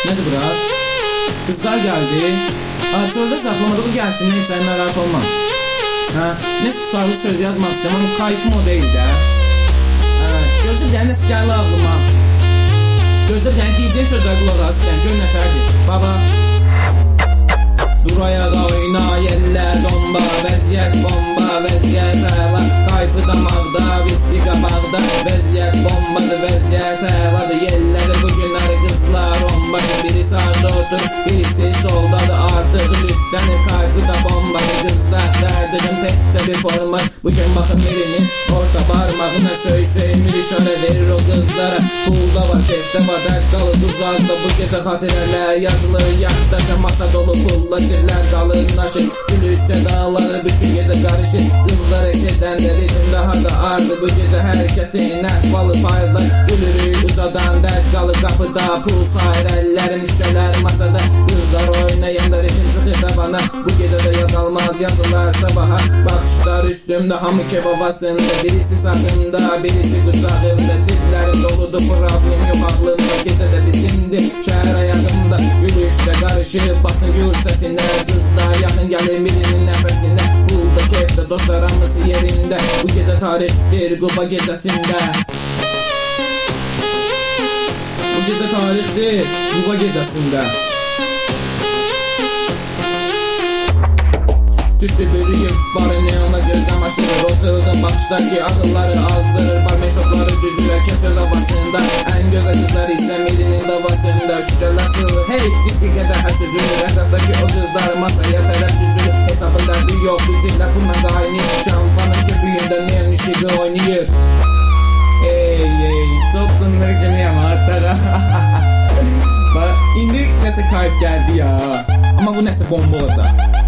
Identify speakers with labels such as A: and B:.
A: Nədir bura? Kızlar geldi. Çöldə saxlamadığı gəlsin, neyse narahat olmam. Ne tutarlı söz yazmaq istəyəm, ama kayfım o değil də. Gözlə bir dənə nəsə gəldi ağlıma. Gözlə bir dənə deyəcəyim sözlər qulaq as, bir dənə gör nətərdir. Baba. Dur ayağa oyna, yerlər bomba, vəziyyət bomba, vəziyyət əla. Kayfı damaqda, viski qabaqda, vəziyyət bombadır, vəziyyət əladır. Yerləri bugünləri qızlar bombadır. Biri sağda otur, birisi soldadır. Artıq lütdənir, kayfı da bombadır. Qızlar dərdirim təkcə bir format. Bugün baxın birinin orta barmağına söymür, işarə verir o qızlara. Pulda var, kefdə var, dərd qalıb uzaqda. Bu gecə xatirələr yazılır, yaddaşa masa dolu pulla cirlər qalır naşır. Gülüş sədaları bütün gecə qarışır. Qızlar eşədən də ritim daha da ardı. Bu gecə hər kəsin əhvalı paylar. Gülürük uzadan dərd qalır qapıda. Pul sayır əllərim şüşələr masada. Qızlar oynayanda ritim çıxır da bana. Bu gecə də yad almaz yazılar sabaha. Baxışlar üstümdə hamı kebabasında. Birisi sağımda, birisi qucağımda. Tiplərim doludur, problem yok aklımda. Gecə də bizimdir, şəhər ayağımda. Gülüşlə qarışır, basın gül səsinə. Qızlar yaxın gəlir birinin nəfəsinə. Pulda, kefdə, dostlar hamısı yerində. Bu gecə tarixdir Quba gecəsində. Bu gecə tarixdir Quba gecəsində. Düşdü bir yük barı neona göz qamaşdırır. O çılgın baxışdaki ağılları azdırır. Barmen şokları düzülür ki söz havasında. En gözəl qızlar isə mirinin davasında. Şüşələr çılır, hey diski qədər süzülür. Ətrafdaki o qızlar masaya tərəf düzülür. Hesabın dərdi yox, bitirlər pulla qaynayır. Şampanın köpüyündə neon ışığı oynayır. Ey, çok tınırıcılıyam hatta. İndi nəsə kayıp geldi ya. Ama bu nəsə bomba olacaq.